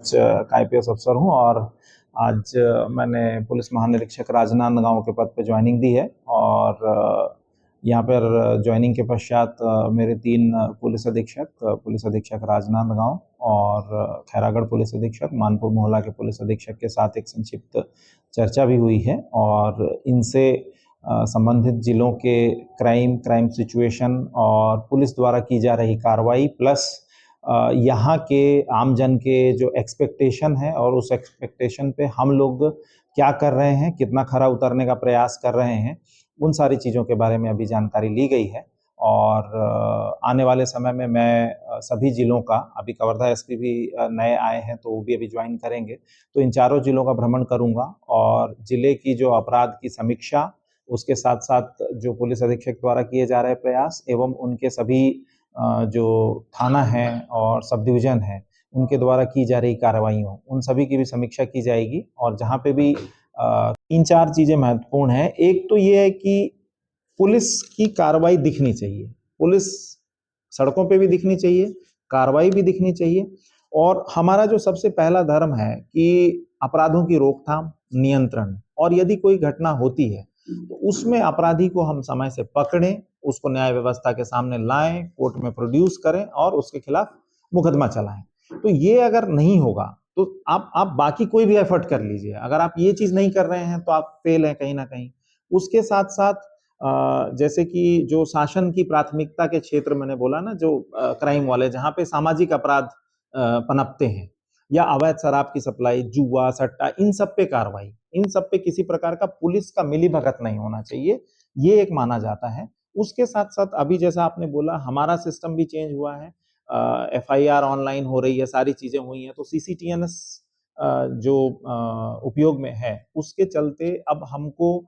का आईपीएस अफसर हूं और आज मैंने पुलिस महानिरीक्षक राजनांदगांव के पद पे ज्वाइनिंग दी है और यहाँ पर ज्वाइनिंग के पश्चात मेरे 3 पुलिस अधीक्षक राजनांदगांव और खैरागढ़ पुलिस अधीक्षक, मानपुर मोहल्ला के पुलिस अधीक्षक के साथ एक संक्षिप्त चर्चा भी हुई है और इनसे संबंधित जिलों के क्राइम सिचुएशन और पुलिस द्वारा की जा रही कार्रवाई प्लस यहाँ के आमजन के जो एक्सपेक्टेशन है और उस एक्सपेक्टेशन पे हम लोग क्या कर रहे हैं, कितना खरा उतरने का प्रयास कर रहे हैं, उन सारी चीज़ों के बारे में अभी जानकारी ली गई है। और आने वाले समय में मैं सभी जिलों का, अभी कवर्धा एसपी भी नए आए हैं तो वो भी अभी ज्वाइन करेंगे, तो इन चारों जिलों का भ्रमण करूंगा और जिले की जो अपराध की समीक्षा, उसके साथ साथ जो पुलिस अधीक्षक द्वारा किए जा रहे प्रयास एवं उनके सभी जो थाना है और सब डिवीजन है उनके द्वारा की जा रही कार्रवाइयों, उन सभी की भी समीक्षा की जाएगी। और जहाँ पे भी 3-4 चीज़ें महत्वपूर्ण हैं। एक तो ये है कि पुलिस की कार्रवाई दिखनी चाहिए, पुलिस सड़कों पे भी दिखनी चाहिए, कार्रवाई भी दिखनी चाहिए और हमारा जो सबसे पहला धर्म है कि अपराधों की रोकथाम, नियंत्रण, और यदि कोई घटना होती है तो उसमें अपराधी को हम समय से पकड़ें, उसको न्याय व्यवस्था के सामने लाएं, कोर्ट में प्रोड्यूस करें और उसके खिलाफ मुकदमा चलाएं। तो ये अगर नहीं होगा तो आप बाकी कोई भी एफर्ट कर लीजिए, अगर आप ये चीज नहीं कर रहे हैं तो आप फेल हैं कहीं ना कहीं। उसके साथ साथ जैसे कि जो शासन की प्राथमिकता के क्षेत्र मैंने बोला ना, जो क्राइम वाले, जहाँ पे सामाजिक अपराध पनपते हैं या अवैध शराब की सप्लाई, जुआ, सट्टा, इन सब पे कार्रवाई, इन सब पे किसी प्रकार का पुलिस का मिलीभगत नहीं होना चाहिए, ये एक माना जाता है। उसके साथ साथ अभी जैसा आपने बोला, हमारा सिस्टम भी चेंज हुआ है, एफआईआर ऑनलाइन हो रही है, सारी चीजें हुई हैं, तो सीसीटीएनएस जो उपयोग में है उसके चलते अब हमको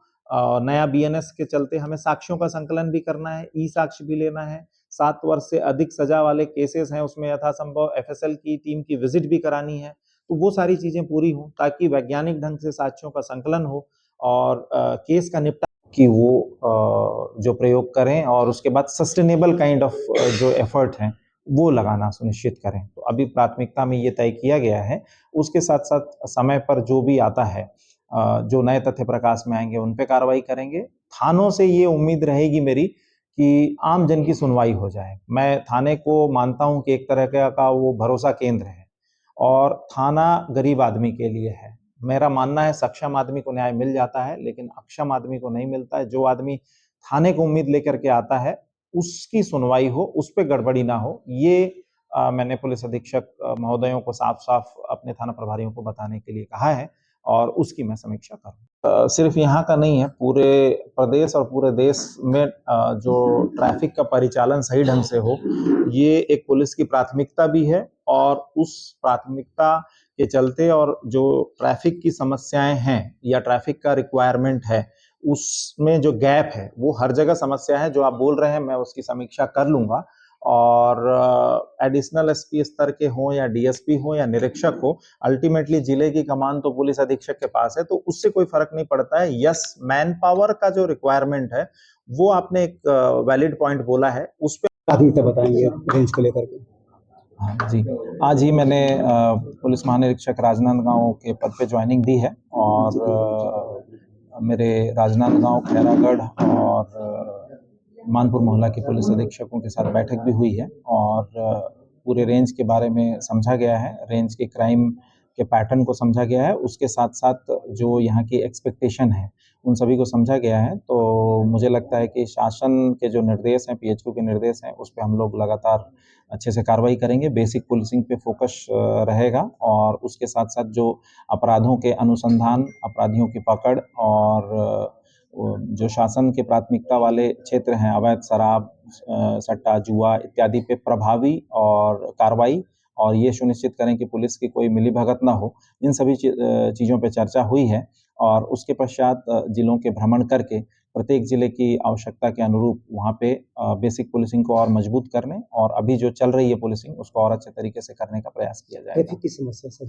नया बीएनएस के चलते हमें साक्ष्यों का संकलन भी करना है, ई साक्ष्य भी लेना है, 7 वर्ष से अधिक सजा वाले केसेस हैं उसमें यथासंभव एफएसएल की टीम की विजिट भी करानी है। तो वो सारी चीजें पूरी हों ताकि वैज्ञानिक ढंग से साक्ष्यों का संकलन हो और केस का निपटान की वो जो प्रयोग करें और उसके बाद सस्टेनेबल काइंड ऑफ जो एफर्ट हैं वो लगाना सुनिश्चित करें। तो अभी प्राथमिकता में ये तय किया गया है। उसके साथ साथ समय पर जो भी आता है, जो नए तथ्य प्रकाश में आएंगे उन पे कार्रवाई करेंगे। थानों से ये उम्मीद रहेगी मेरी कि आम जन की सुनवाई हो जाए। मैं थाने को मानता हूं कि एक तरह का वो भरोसा केंद्र है और थाना गरीब आदमी के लिए है। मेरा मानना है सक्षम आदमी को न्याय मिल जाता है लेकिन अक्षम आदमी को नहीं मिलता है। जो आदमी थाने को उम्मीद लेकर के आता है उसकी सुनवाई हो, उस पर गड़बड़ी ना हो, ये मैंने पुलिस अधीक्षक महोदयों को साफ साफ अपने थाना प्रभारियों को बताने के लिए कहा है और उसकी मैं समीक्षा करूँ। सिर्फ यहाँ का नहीं है, पूरे प्रदेश और पूरे देश में जो ट्रैफिक का परिचालन सही ढंग से हो, ये एक पुलिस की प्राथमिकता भी है और उस प्राथमिकता के चलते और जो ट्रैफिक की समस्याएं हैं या ट्रैफिक का रिक्वायरमेंट है उसमें जो गैप है वो हर जगह समस्या है। जो आप बोल रहे हैं मैं उसकी समीक्षा कर लूंगा और एडिशनल एसपी स्तर के हों या डीएसपी हो या निरीक्षक हो, अल्टीमेटली जिले की कमान तो पुलिस अधीक्षक के पास है, तो उससे कोई फर्क नहीं पड़ता है। यस, मैन पावर का जो रिक्वायरमेंट है वो आपने एक वैलिड पॉइंट बोला है, उस पर प्राथमिकता बताएंगे रेंज को लेकर के। हाँ जी, आज ही मैंने पुलिस महानिरीक्षक राजनांदगांव के पद पे ज्वाइनिंग दी है और मेरे राजनांदगांव, खैरागढ़ और मानपुर मोहल्ला के पुलिस अधीक्षकों के साथ बैठक भी हुई है और पूरे रेंज के बारे में समझा गया है, रेंज के क्राइम के पैटर्न को समझा गया है, उसके साथ साथ जो यहाँ की एक्सपेक्टेशन है उन सभी को समझा गया है। तो मुझे लगता है कि शासन के जो निर्देश हैं, पीएचक्यू के निर्देश हैं, उस पर हम लोग लगातार अच्छे से कार्रवाई करेंगे। बेसिक पुलिसिंग पे फोकस रहेगा और उसके साथ साथ जो अपराधों के अनुसंधान, अपराधियों की पकड़ और जो शासन के प्राथमिकता वाले क्षेत्र हैं, अवैध शराब, सट्टा, जुआ इत्यादि पे प्रभावी और कार्रवाई, और ये सुनिश्चित करें कि पुलिस की कोई मिलीभगत ना हो, इन सभी चीज़ों पे चर्चा हुई है। और उसके पश्चात जिलों के भ्रमण करके प्रत्येक जिले की आवश्यकता के अनुरूप वहाँ पे बेसिक पुलिसिंग को और मजबूत करने और अभी जो चल रही है पुलिसिंग उसको और अच्छे तरीके से करने का प्रयास किया जाएगा। ट्रैफिक की समस्या सर